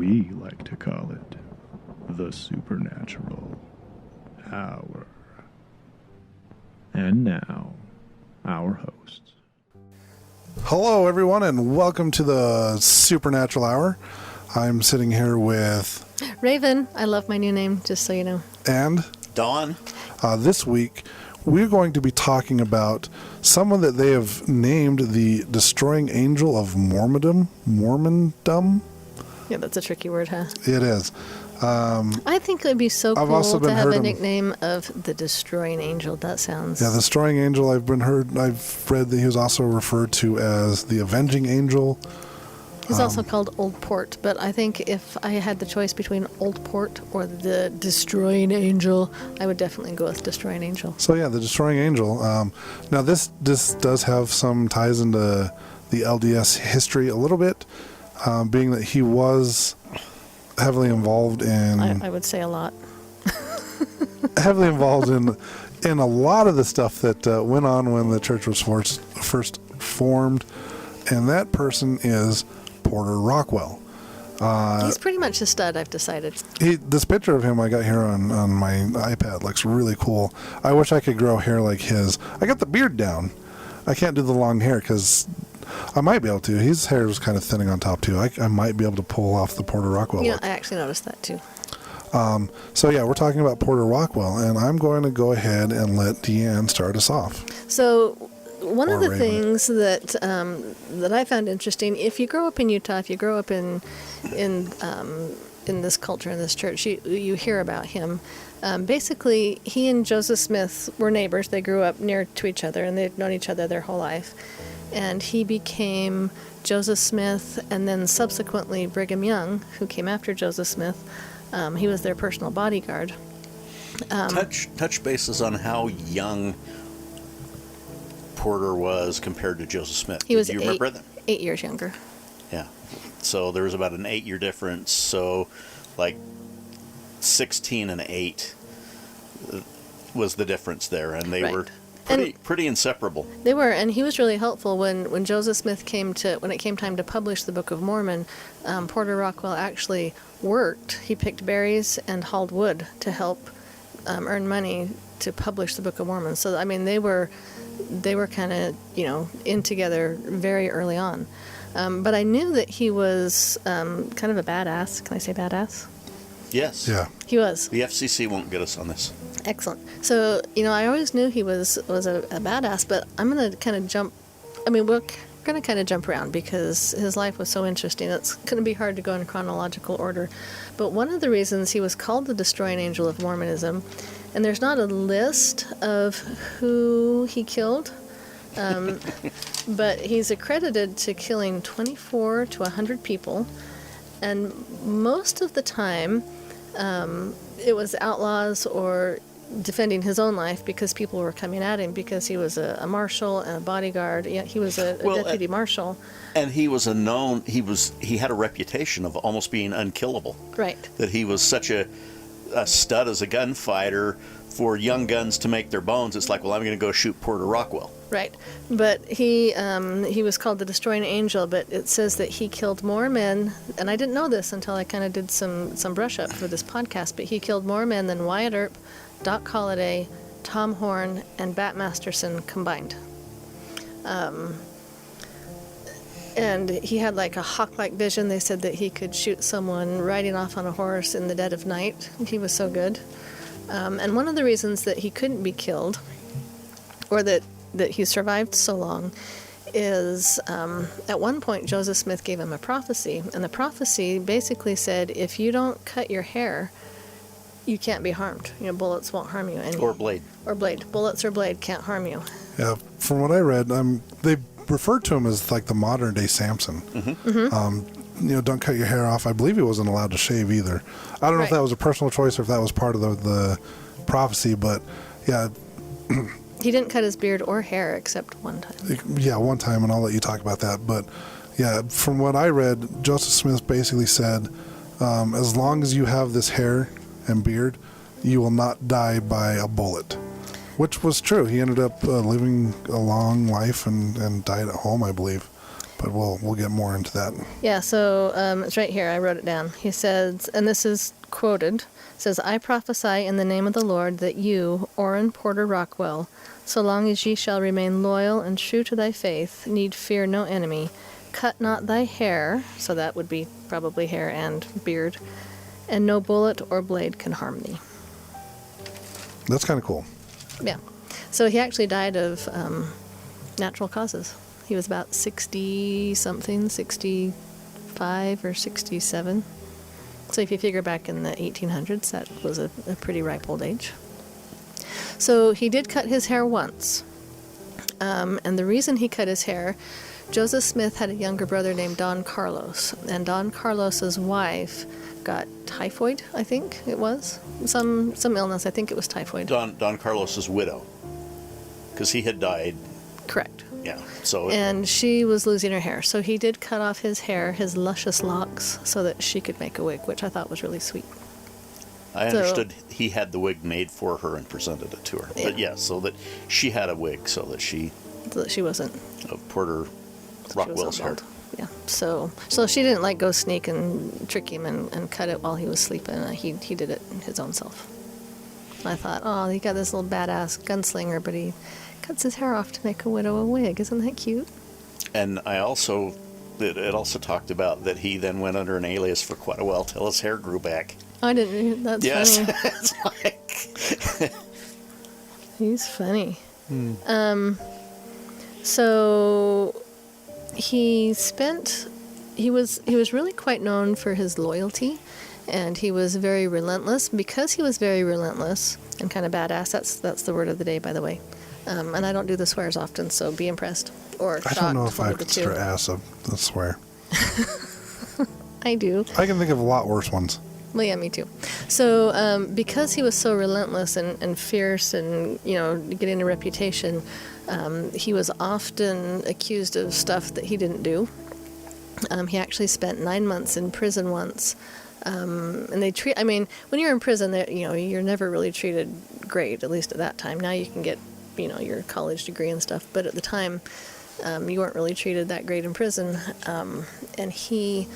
We like to call it the Supernatural Hour. And now, our hosts. Hello, everyone, and welcome to the Supernatural Hour. I'm sitting here with... Raven. I love my new name, just so you know. And... Dawn. This week, we're going to be talking about someone that they have named the Destroying Angel of Mormondom. Yeah, that's a tricky word, huh? It is. I think it would be so I've cool also to been have heard a him- nickname of the Destroying Angel. That sounds... Yeah, the Destroying Angel, I've read that he was also referred to as the Avenging Angel. He's also called Old Port, but I think if I had the choice between Old Port or the Destroying Angel, I would definitely go with Destroying Angel. So yeah, the Destroying Angel. Now this does have some ties into the LDS history a little bit, being that he was heavily involved in... I would say a lot. heavily involved in a lot of the stuff that went on when the church was first formed, and that person is Porter Rockwell. He's pretty much a stud, I've decided. This picture of him I got here on my iPad looks really cool. I wish I could grow hair like his. I got the beard down. I can't do the long hair because I might be able to. His hair was kind of thinning on top too. I might be able to pull off the Porter Rockwell look. I actually noticed that too. So yeah, we're talking about Porter Rockwell, and I'm going to go ahead and let Deanne start us off. So one of the Raven. things that that I found interesting, if you grow up in Utah, if you grow up in this culture, in this church, you hear about him. Basically, he and Joseph Smith were neighbors. They grew up near to each other, and they'd known each other their whole life. And he became Joseph Smith, and then subsequently Brigham Young, who came after Joseph Smith. He was their personal bodyguard. Touch bases on how young Porter was compared to Joseph Smith. He was Do you remember that? 8 years younger. Yeah. So there was about an 8-year difference. So like 16 and 8 was the difference there, and they Right. were pretty inseparable. They were, and he was really helpful when Joseph Smith when it came time to publish the Book of Mormon. Porter Rockwell actually worked. He picked berries and hauled wood to help earn money to publish the Book of Mormon. So I mean, they were kind of in together very early on. But I knew that he was kind of a badass. Can I say badass? Yes. Yeah. He was. The FCC won't get us on this. Excellent. So, I always knew he was a badass, but I'm going to kind of jump. I mean, we're going to kind of jump around because his life was so interesting. It's going to be hard to go in chronological order. But one of the reasons he was called the Destroying Angel of Mormonism, and there's not a list of who he killed, but he's accredited to killing 24 to 100 people. And most of the time, it was outlaws or defending his own life because people were coming at him because he was a marshal and a bodyguard. Yeah, he was a deputy marshal. And he was he had a reputation of almost being unkillable. Right. That he was such a stud as a gunfighter. For young guns to make their bones, it's like, well, I'm going to go shoot Porter Rockwell. Right. But he was called the Destroying Angel, but it says that he killed more men, and I didn't know this until I kind of did some brush up for this podcast, but he killed more men than Wyatt Earp, Doc Holliday, Tom Horn, and Bat Masterson combined. And he had like a hawk-like vision. They said that he could shoot someone riding off on a horse in the dead of night. He was so good. And one of the reasons that he couldn't be killed, or that he survived so long, is at one point Joseph Smith gave him a prophecy, and the prophecy basically said, if you don't cut your hair, you can't be harmed. Bullets won't harm you. Or blade. Or blade. Bullets or blade can't harm you. Yeah, from what I read, they referred to him as like the modern day Samson. Mm-hmm. Mm-hmm. Don't cut your hair off. I believe he wasn't allowed to shave either. I don't know if that was a personal choice or if that was part of the prophecy, but yeah. He didn't cut his beard or hair except one time. Yeah, one time, and I'll let you talk about that. But yeah, from what I read, Joseph Smith basically said, as long as you have this hair and beard, you will not die by a bullet, which was true. He ended up living a long life and died at home, I believe. but we'll get more into that. Yeah, so it's right here. I wrote it down. He says, and this is quoted, says, I prophesy in the name of the Lord that you, Orrin Porter Rockwell, so long as ye shall remain loyal and true to thy faith, need fear no enemy. Cut not thy hair, so that would be probably hair and beard, and no bullet or blade can harm thee. That's kind of cool. Yeah. So he actually died of natural causes. He was about 60-something, 65 or 67. So if you figure back in the 1800s, that was a pretty ripe old age. So he did cut his hair once. And the reason he cut his hair, Joseph Smith had a younger brother named Don Carlos. And Don Carlos's wife got typhoid, I think it was. Some illness, I think it was typhoid. Don Carlos's widow. Because he had died. Correct. Yeah. So. And she was losing her hair. So he did cut off his hair, his luscious locks, so that she could make a wig, which I thought was really sweet. I understood he had the wig made for her and presented it to her. Yeah. But yeah, so that she had a wig so that she wasn't. Of Porter Rockwell's hair. Yeah. So she didn't like go sneak and trick him and cut it while he was sleeping. He did it his own self. I thought, oh, he got this little badass gunslinger, but he cuts his hair off to make a widow a wig. Isn't that cute? And it also talked about that he then went under an alias for quite a while till his hair grew back. I didn't. That's yes. funny. It's like He's funny. So he was really quite known for his loyalty, and he was very relentless. Because he was very relentless and kind of badass, that's the word of the day, by the way. And I don't do the swears often, so be impressed or shocked. I don't know if one I of the consider two. ass a swear. I do. I can think of a lot worse ones. Well, yeah, me too. So because he was so relentless and fierce and, getting a reputation, he was often accused of stuff that he didn't do. He actually spent 9 months in prison once. And when you're in prison, you're never really treated great, at least at that time. Now you can get, your college degree and stuff. But at the time, you weren't really treated that great in prison. And he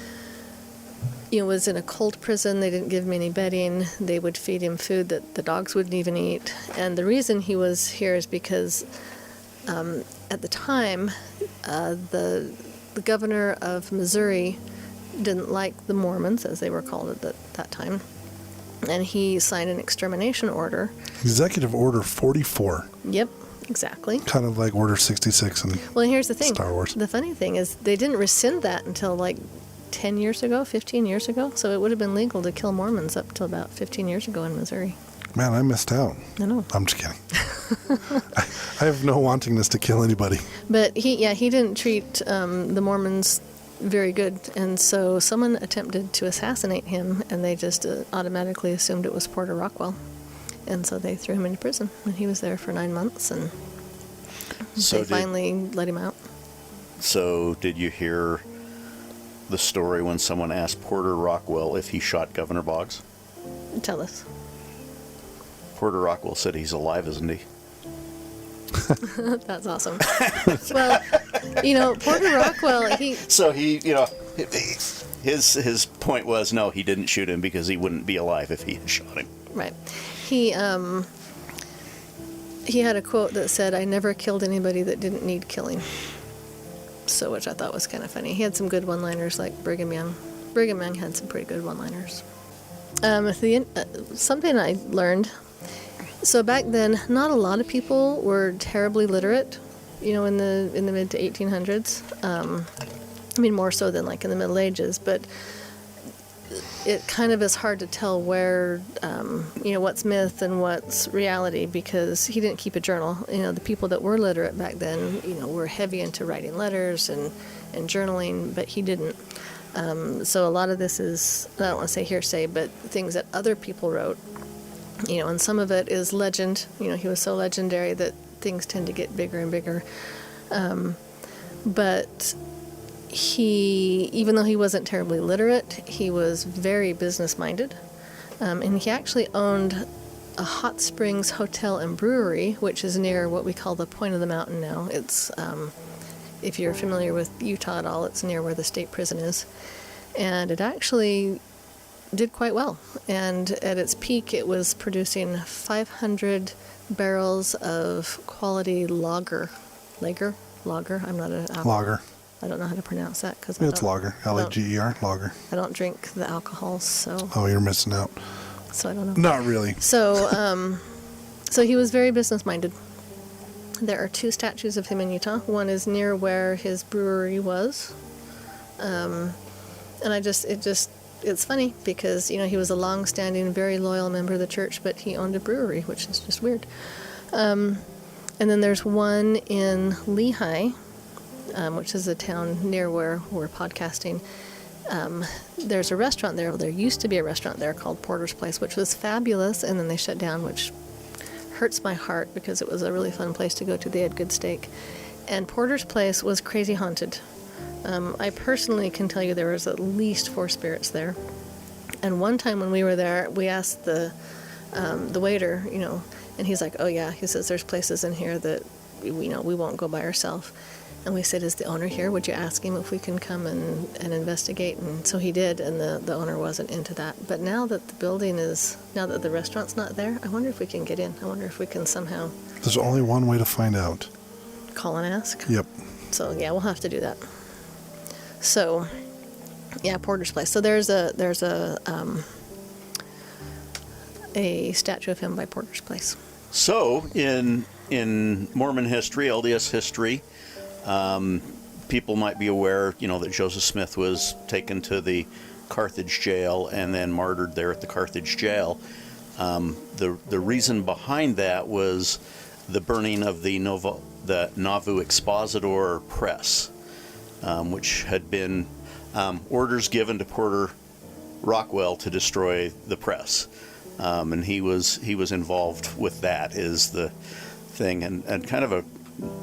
was in a cold prison. They didn't give him any bedding. They would feed him food that the dogs wouldn't even eat. And the reason he was here is because at the time, the governor of Missouri didn't like the Mormons, as they were called at that time. And he signed an extermination order. Executive Order 44. Yep, exactly. Kind of like Order 66 in Well, here's the thing. Star Wars. The funny thing is they didn't rescind that until 10 years ago, 15 years ago. So it would have been legal to kill Mormons up till about 15 years ago in Missouri. Man, I missed out. I know. I'm just kidding. I have no wantingness to kill anybody. But he didn't treat the Mormons very good, and so someone attempted to assassinate him, and they just automatically assumed it was Porter Rockwell, and so they threw him into prison, and he was there for 9 months, and they finally let him out. So did you hear the story when someone asked Porter Rockwell if he shot Governor Boggs? Tell us. Porter Rockwell said he's alive, isn't he? That's awesome. Well, Porter Rockwell, So his point was, no, he didn't shoot him because he wouldn't be alive if he had shot him. Right. He had a quote that said, "I never killed anybody that didn't need killing." So, which I thought was kind of funny. He had some good one-liners, like Brigham Young. Brigham Young had some pretty good one-liners. Something I learned. So back then, not a lot of people were terribly literate, in the mid to 1800s. More so than in the Middle Ages, but it kind of is hard to tell where, what's myth and what's reality, because he didn't keep a journal. The people that were literate back then, were heavy into writing letters and journaling, but he didn't. So a lot of this is, I don't want to say hearsay, but things that other people wrote. And some of it is legend. He was so legendary that things tend to get bigger and bigger. But even though he wasn't terribly literate, he was very business-minded. And he actually owned a hot springs hotel and brewery, which is near what we call the point of the mountain now. It's if you're familiar with Utah at all, it's near where the state prison is. And it actually did quite well. And at its peak, it was producing 500 barrels of quality lager. I'm not an alcohol. Lager. I don't know how to pronounce that because It's lager. Lager. Lager. I don't drink the alcohols, so Oh, you're missing out. I don't know. Not really. So, so he was very business-minded. There are 2 statues of him in Utah. One is near where his brewery was, and it's funny because he was a long-standing, very loyal member of the church, but he owned a brewery, which is just weird. And then there's one in Lehi, which is a town near where we're podcasting. There's a restaurant there. There used to be a restaurant there called Porter's Place, which was fabulous, and then they shut down, which hurts my heart because it was a really fun place to go to. They had good steak. And Porter's Place was crazy haunted. I personally can tell you there was at least 4 spirits there. And one time when we were there, we asked the waiter, and he's like, oh yeah, he says there's places in here that we won't go by ourselves. And we said, is the owner here? Would you ask him if we can come and investigate? And so he did, and the owner wasn't into that. But now that the restaurant's not there, I wonder if we can get in. I wonder if we can somehow There's only one way to find out. call and ask. Yep. So yeah, we'll have to do that. So yeah, Porter's Place. So there's a statue of him by Porter's Place. So in Mormon history, LDS history, people might be aware, that Joseph Smith was taken to the Carthage jail and then martyred there at the Carthage jail. The reason behind that was the burning of the Nauvoo Expositor press, which had been orders given to Porter Rockwell to destroy the press, and he was involved with that is the thing, and kind of a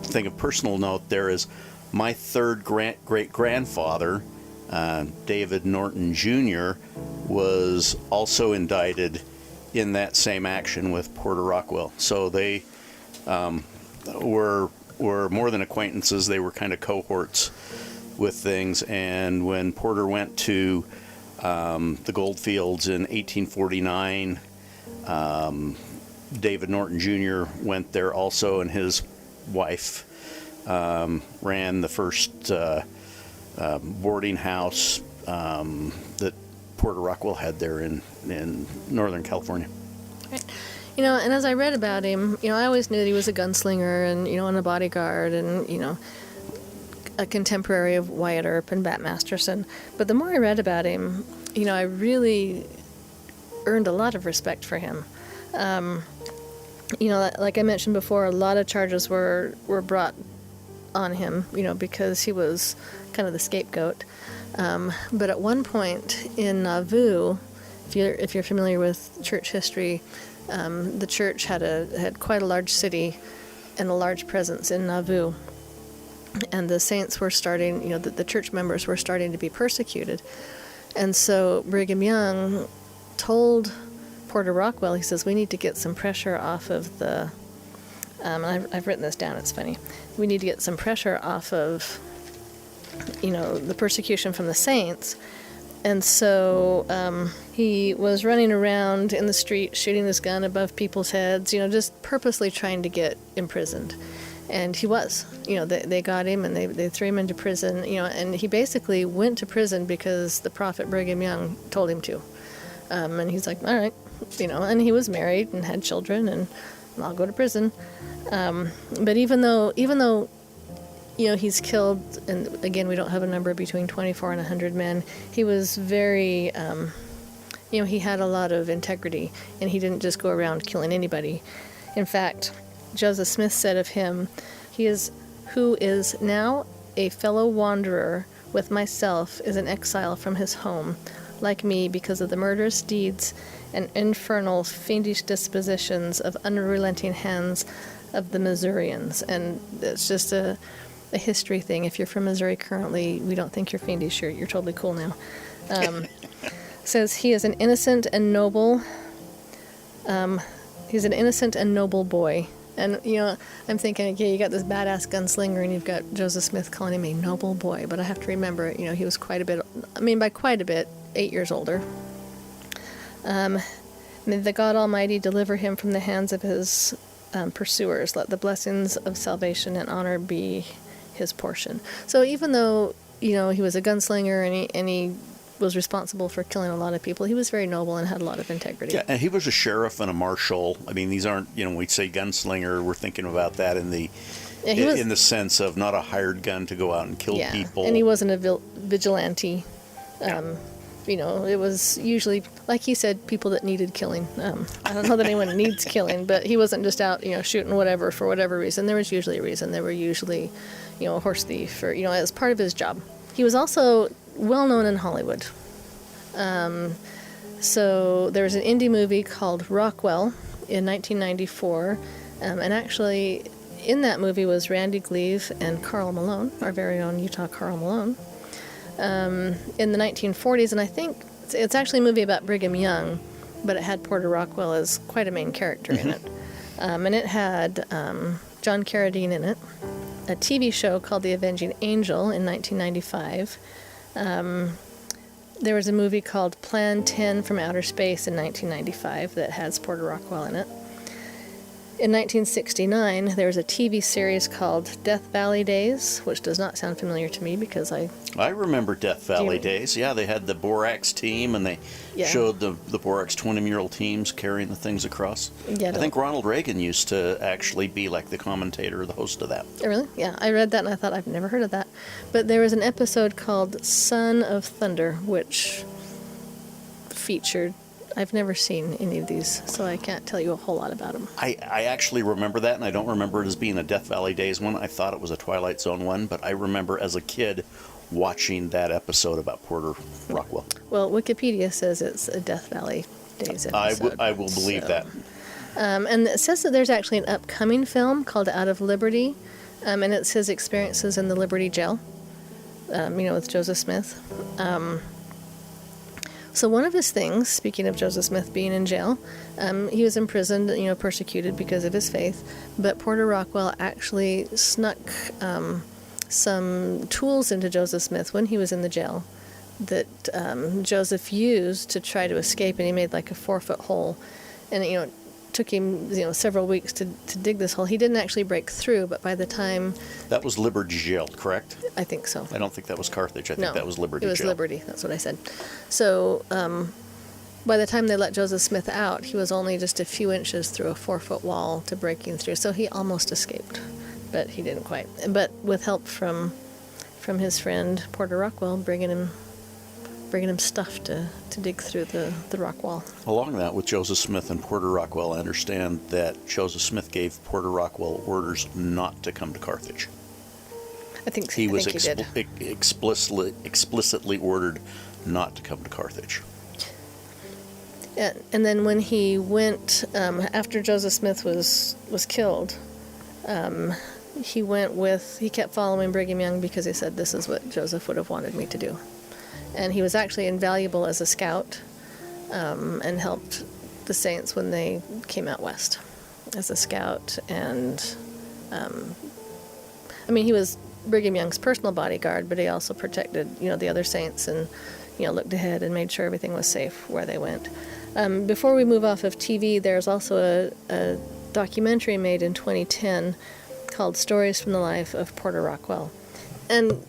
thing of personal note there is my third great-grandfather, David Norton Jr., was also indicted in that same action with Porter Rockwell. So they were more than acquaintances. They were kind of cohorts with things. And when Porter went to the gold fields in 1849, David Norton Jr. went there also, and his wife ran the first boarding house that Porter Rockwell had there in Northern California. Right. And as I read about him, I always knew that he was a gunslinger and, and a bodyguard and, a contemporary of Wyatt Earp and Bat Masterson. But the more I read about him, I really earned a lot of respect for him. Like I mentioned before, a lot of charges were brought on him, because he was kind of the scapegoat. But at one point in Nauvoo, if you're familiar with church history, the church had quite a large city and a large presence in Nauvoo. And the saints were starting, the church members were starting to be persecuted. And so Brigham Young told Porter Rockwell, he says, we need to get some pressure off of the, and I've written this down, it's funny. We need to get some pressure off of, the persecution from the saints. And so he was running around in the street shooting this gun above people's heads, just purposely trying to get imprisoned. And he was, they got him and they threw him into prison, and he basically went to prison because the prophet Brigham Young told him to. And he's like, all right, and he was married and had children, and I'll go to prison. But even though he's killed, and again, we don't have a number, between 24 and 100 men, he was very, he had a lot of integrity, and he didn't just go around killing anybody. In fact, Joseph Smith said of him, who is now a fellow wanderer with myself, is an exile from his home, like me, because of the murderous deeds and infernal fiendish dispositions of unrelenting hands of the Missourians. And it's just a history thing. If you're from Missouri currently, we don't think you're fiendish. You're totally cool now. Says he is an innocent and noble. He's an innocent and noble boy, And, I'm thinking, okay, you got this badass gunslinger and you've got Joseph Smith calling him a noble boy. But I have to remember, he was quite a bit, by quite a bit, 8 years older. May the God Almighty deliver him from the hands of his pursuers. Let the blessings of salvation and honor be his portion. So even though, he was a gunslinger and he was responsible for killing a lot of people, he was very noble and had a lot of integrity. Yeah, and he was a sheriff and a marshal. These aren't, when we say gunslinger, we're thinking about that in the in the sense of not a hired gun to go out and kill people. And he wasn't a vigilante. It was usually, like he said, people that needed killing. I don't know that anyone needs killing, but he wasn't just out, shooting whatever for whatever reason. There was usually a reason. There were usually, a horse thief or, as part of his job. He was also well known in Hollywood. So there was an indie movie called Rockwell in 1994, and actually in that movie was Randy Gleave and Carl Malone, our very own Utah Carl Malone. In the 1940s, and I think it's actually a movie about Brigham Young, but it had Porter Rockwell as quite a main character in it. And it had John Carradine in it, a TV show called The Avenging Angel in 1995. There was a movie called Plan 10 from Outer Space in 1995 that has Porter Rockwell in it. In 1969, there was a TV series called Death Valley Days, which does not sound familiar to me because I remember Death Valley Days. Yeah, they had the Borax team, and they showed the Borax 20-mural teams carrying the things across. Yeah, I think Ronald Reagan used to actually be like the commentator or the host of that. Oh, really? Yeah, I read that and I thought, I've never heard of that. But there was an episode called Son of Thunder, which featured... I've never seen any of these, so I can't tell you a whole lot about them. I actually remember that, and I don't remember it as being a Death Valley Days one. I thought it was a Twilight Zone one, but I remember as a kid watching that episode about Porter Rockwell. Well, Wikipedia says it's a Death Valley Days episode. I will believe that. And it says that there's actually an upcoming film called Out of Liberty, and it's his experiences in the Liberty Jail, with Joseph Smith. So one of his things, speaking of Joseph Smith being in jail, he was imprisoned, persecuted because of his faith, but Porter Rockwell actually snuck some tools into Joseph Smith when he was in the jail that Joseph used to try to escape, and he made like a 4-foot hole, and it took him several weeks to dig this hole. He didn't actually break through, but by the time... That was Liberty Jail, correct? I think so. I don't think that was Carthage. I think that was Liberty Jail. It was Liberty. That's what I said. So by the time they let Joseph Smith out, he was only just a few inches through a 4-foot wall to breaking through. So he almost escaped, but he didn't quite. But with help from his friend Porter Rockwell, bringing him stuff to dig through the rock wall. Along that, with Joseph Smith and Porter Rockwell, I understand that Joseph Smith gave Porter Rockwell orders not to come to Carthage. I think he was did. explicitly ordered not to come to Carthage. Yeah, and then when he went, after Joseph Smith was killed, he kept following Brigham Young because he said, this is what Joseph would have wanted me to do. And he was actually invaluable as a scout, and helped the Saints when they came out west as a scout. And, he was Brigham Young's personal bodyguard, but he also protected, the other Saints and, looked ahead and made sure everything was safe where they went. Before we move off of TV, there's also a documentary made in 2010 called Stories from the Life of Porter Rockwell. And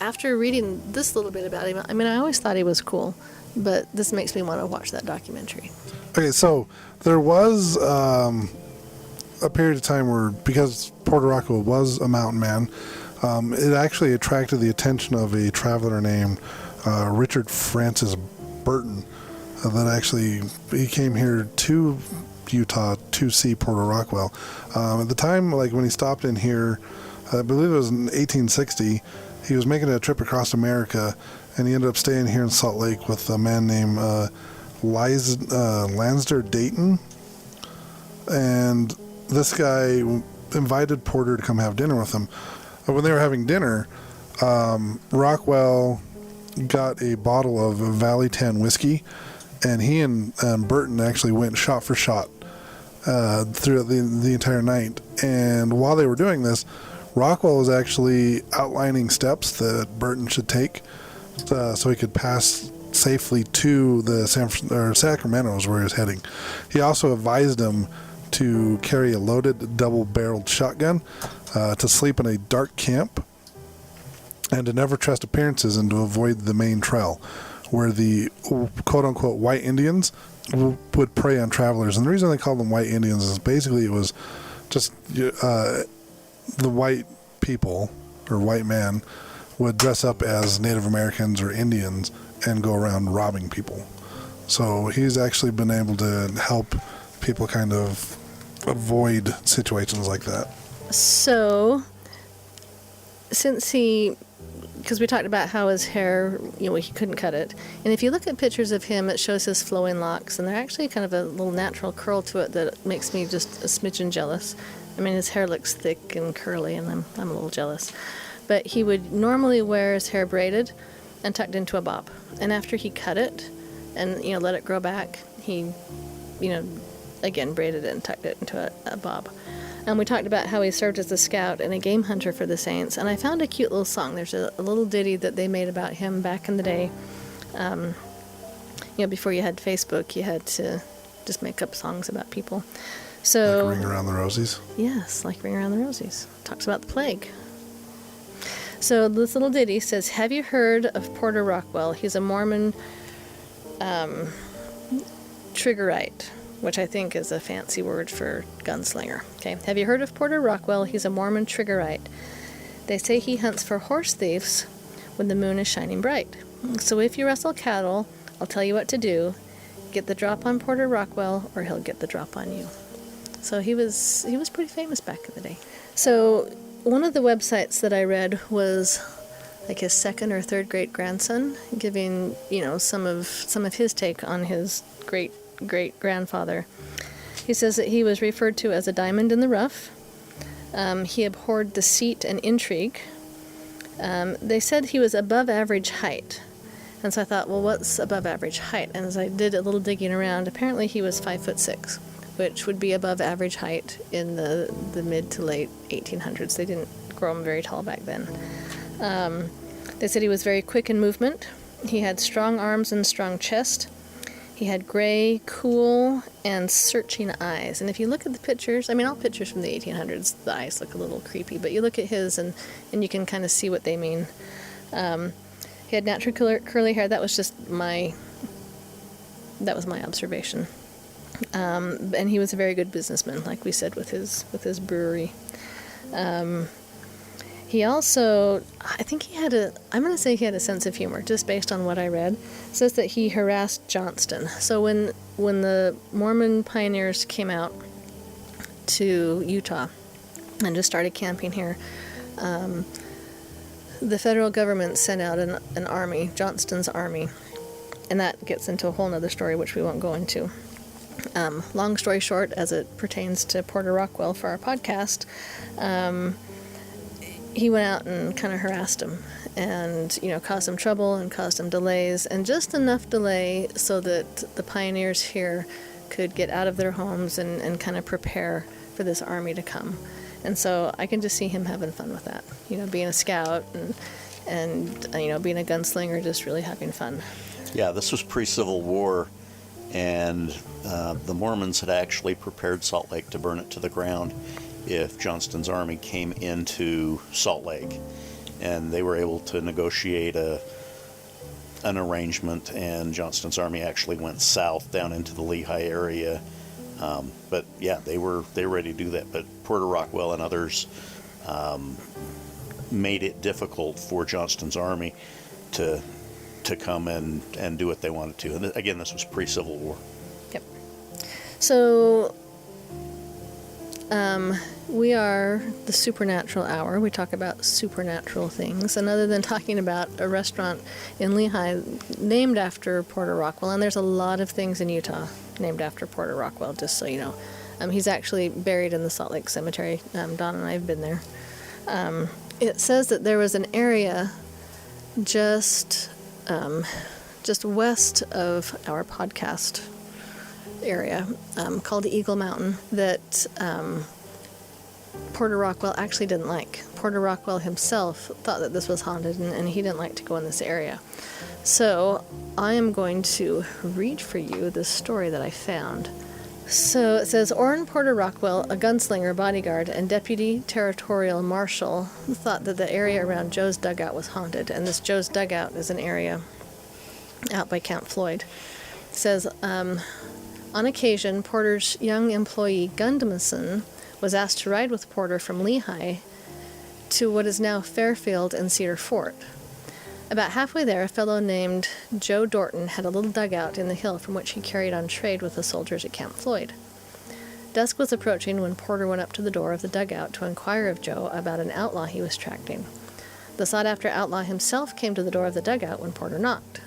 after reading this little bit about him, I always thought he was cool, but this makes me want to watch that documentary. Okay, so there was a period of time where, because Porter Rockwell was a mountain man, it actually attracted the attention of a traveler named Richard Francis Burton. He came here to Utah to see Porter Rockwell. At the time, when he stopped in here, I believe it was in 1860. He was making a trip across America, and he ended up staying here in Salt Lake with a man named Lansdale Dayton. And this guy invited Porter to come have dinner with him. When they were having dinner, Rockwell got a bottle of Valley 10 whiskey, and he and Burton actually went shot for shot throughout the entire night. And while they were doing this, Rockwell was actually outlining steps that Burton should take so he could pass safely to the Sacramento is where he was heading. He also advised him to carry a loaded double-barreled shotgun, to sleep in a dark camp, and to never trust appearances and to avoid the main trail, where the quote-unquote white Indians would prey on travelers. And the reason they called them white Indians is basically it was just the white people or white man would dress up as Native Americans or Indians and go around robbing people. So he's actually been able to help people kind of avoid situations like that. So, because we talked about how his hair, he couldn't cut it. And if you look at pictures of him, it shows his flowing locks, and they're actually kind of a little natural curl to it that makes me just a smidgen jealous. I mean, his hair looks thick and curly, and I'm a little jealous. But he would normally wear his hair braided and tucked into a bob. And after he cut it and, let it grow back, he, again, braided it and tucked it into a bob. And we talked about how he served as a scout and a game hunter for the Saints. And I found a cute little song. There's a little ditty that they made about him back in the day. Before you had Facebook, you had to just make up songs about people. So, like Ring Around the Rosies? Yes, like Ring Around the Rosies. Talks about the plague. So this little ditty says, "Have you heard of Porter Rockwell? He's a Mormon triggerite," which I think is a fancy word for gunslinger. Okay, "Have you heard of Porter Rockwell? He's a Mormon triggerite. They say he hunts for horse thieves when the moon is shining bright. So if you rustle cattle, I'll tell you what to do. Get the drop on Porter Rockwell, or he'll get the drop on you." So he was pretty famous back in the day. So one of the websites that I read was like his second or third great grandson giving, some of his take on his great great grandfather. He says that he was referred to as a diamond in the rough. He abhorred deceit and intrigue. They said he was above average height. And so I thought, well, what's above average height? And as I did a little digging around, apparently he was 5'6", which would be above average height in the mid to late 1800s. They didn't grow him very tall back then. They said he was very quick in movement. He had strong arms and strong chest. He had gray, cool, and searching eyes. And if you look at the pictures, all pictures from the 1800s, the eyes look a little creepy, but you look at his and you can kind of see what they mean. He had natural curly hair. That was just my observation. And he was a very good businessman, like we said, with his brewery. He also, I think I'm going to say he had a sense of humor, just based on what I read. It says that he harassed Johnston. So when the Mormon pioneers came out to Utah and just started camping here, the federal government sent out an army, Johnston's army, and that gets into a whole other story, which we won't go into. Long story short, as it pertains to Porter Rockwell for our podcast, he went out and kind of harassed him and, caused him trouble and caused him delays, and just enough delay so that the pioneers here could get out of their homes and kind of prepare for this army to come. And so I can just see him having fun with that, being a scout and being a gunslinger, just really having fun. Yeah, this was pre-Civil War, and the Mormons had actually prepared Salt Lake to burn it to the ground if Johnston's army came into Salt Lake. And they were able to negotiate an arrangement, and Johnston's army actually went south down into the Lehigh area. But yeah, they were ready to do that. But Porter Rockwell and others made it difficult for Johnston's army to come and do what they wanted to. And again, this was pre-Civil War. Yep. So we are the Supernatural Hour. We talk about supernatural things. And other than talking about a restaurant in Lehigh named after Porter Rockwell, and there's a lot of things in Utah named after Porter Rockwell, just so you know. He's actually buried in the Salt Lake Cemetery. Don and I have been there. It says that there was an area just west of our podcast area called the Eagle Mountain that Porter Rockwell actually didn't like. Porter Rockwell himself thought that this was haunted, and he didn't like to go in this area. So I am going to read for you this story that I found. So it says, Orrin Porter Rockwell, a gunslinger, bodyguard, and deputy territorial marshal, thought that the area around Joe's dugout was haunted. And this Joe's dugout is an area out by Camp Floyd. It says, on occasion, Porter's young employee, Gundamson, was asked to ride with Porter from Lehigh to what is now Fairfield and Cedar Fort. About halfway there, a fellow named Joe Dorton had a little dugout in the hill from which he carried on trade with the soldiers at Camp Floyd. Dusk was approaching when Porter went up to the door of the dugout to inquire of Joe about an outlaw he was tracking. The sought-after outlaw himself came to the door of the dugout when Porter knocked.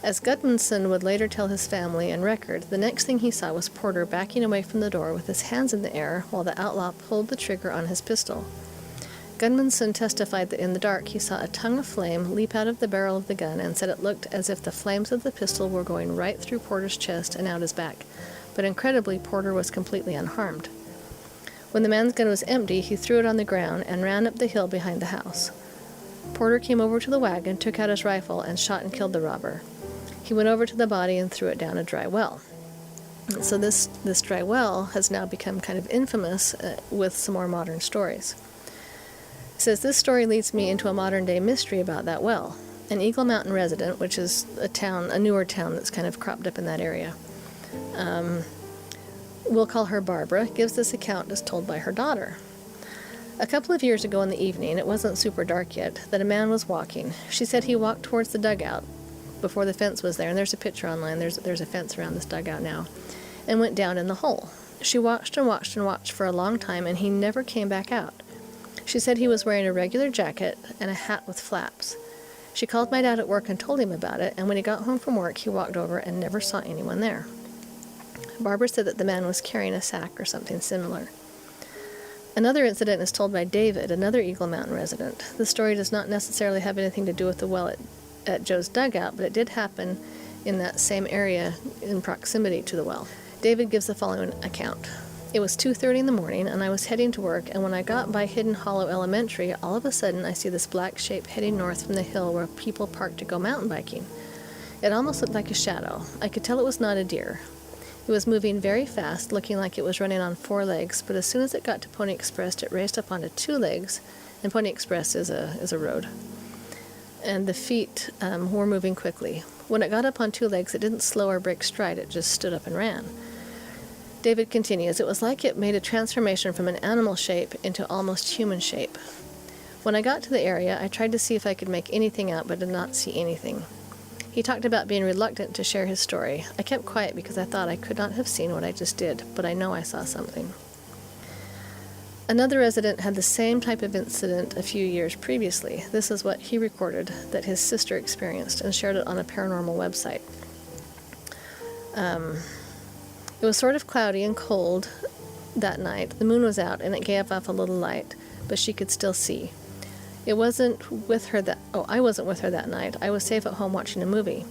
As Gudmundsson would later tell his family and record, the next thing he saw was Porter backing away from the door with his hands in the air while the outlaw pulled the trigger on his pistol. Gudmundsson testified that in the dark he saw a tongue of flame leap out of the barrel of the gun and said it looked as if the flames of the pistol were going right through Porter's chest and out his back, but incredibly Porter was completely unharmed. When the man's gun was empty, he threw it on the ground and ran up the hill behind the house. Porter came over to the wagon, took out his rifle, and shot and killed the robber. He went over to the body and threw it down a dry well. So this dry well has now become kind of infamous with some more modern stories. It says, this story leads me into a modern-day mystery about that well. An Eagle Mountain resident, which is a newer town that's kind of cropped up in that area, we'll call her Barbara, gives this account as told by her daughter. A couple of years ago in the evening, it wasn't super dark yet, that a man was walking. She said he walked towards the dugout before the fence was there, and there's a picture online, there's a fence around this dugout now, and went down in the hole. She watched and watched and watched for a long time, and he never came back out. She said he was wearing a regular jacket and a hat with flaps. She called my dad at work and told him about it, and when he got home from work, he walked over and never saw anyone there. Barbara said that the man was carrying a sack or something similar. Another incident is told by David, another Eagle Mountain resident. The story does not necessarily have anything to do with the well at Joe's dugout, but it did happen in that same area in proximity to the well. David gives the following account. It was 2:30 in the morning, and I was heading to work, and when I got by Hidden Hollow Elementary, all of a sudden I see this black shape heading north from the hill where people parked to go mountain biking. It almost looked like a shadow. I could tell it was not a deer. It was moving very fast, looking like it was running on 4 legs, but as soon as it got to Pony Express, it raced up onto 2 legs, and Pony Express is a road. And the feet were moving quickly. When it got up on 2 legs, it didn't slow or break stride, it just stood up and ran. David continues, it was like it made a transformation from an animal shape into almost human shape. When I got to the area, I tried to see if I could make anything out, but did not see anything. He talked about being reluctant to share his story. I kept quiet because I thought I could not have seen what I just did, but I know I saw something. Another resident had the same type of incident a few years previously. This is what he recorded that his sister experienced and shared it on a paranormal website. It was sort of cloudy and cold that night. The moon was out and it gave off a little light, but she could still see. I wasn't with her that night. I was safe at home watching a movie.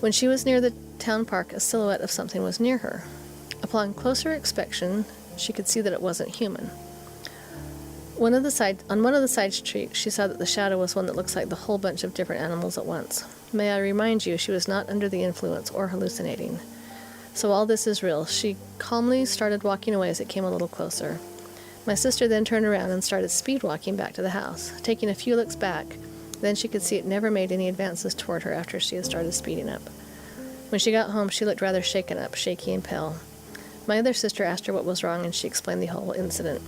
When she was near the town park, a silhouette of something was near her. Upon closer inspection, she could see that it wasn't human. On one of the side streets, she saw that the shadow was one that looks like the whole bunch of different animals at once. May I remind you, she was not under the influence or hallucinating. So all this is real. She calmly started walking away as it came a little closer. My sister then turned around and started speed walking back to the house, taking a few looks back. Then she could see it never made any advances toward her after she had started speeding up. When she got home, she looked rather shaken up, shaky and pale. My other sister asked her what was wrong, and she explained the whole incident.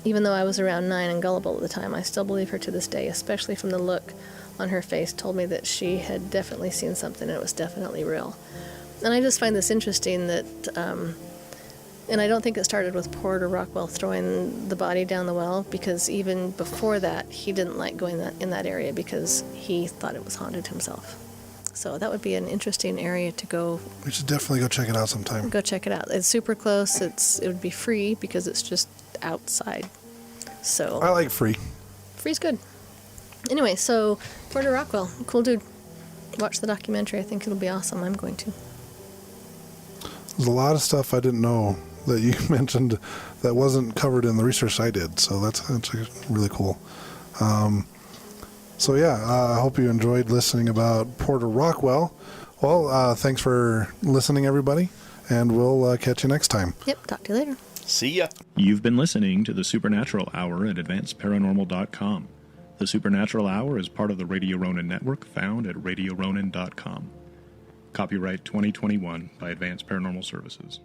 Even though I was around 9 and gullible at the time, I still believe her to this day, especially from the look on her face told me that she had definitely seen something and it was definitely real. And I just find this interesting that, and I don't think it started with Porter Rockwell throwing the body down the well, because even before that, he didn't like going in that area because he thought it was haunted himself. So that would be an interesting area to go. We should definitely go check it out sometime. Go check it out. It's super close. It would be free because it's just outside. So I like free. Free's good. Anyway, so Porter Rockwell, cool dude. Watch the documentary. I think it'll be awesome. I'm going to. There's a lot of stuff I didn't know that you mentioned that wasn't covered in the research I did. So that's really cool. So yeah, I hope you enjoyed listening about Porter Rockwell. Well, thanks for listening, everybody, and we'll catch you next time. Yep, talk to you later. See ya. You've been listening to the Supernatural Hour at AdvancedParanormal.com. The Supernatural Hour is part of the Radio Ronin network found at RadioRonin.com. Copyright 2021 by Advanced Paranormal Services.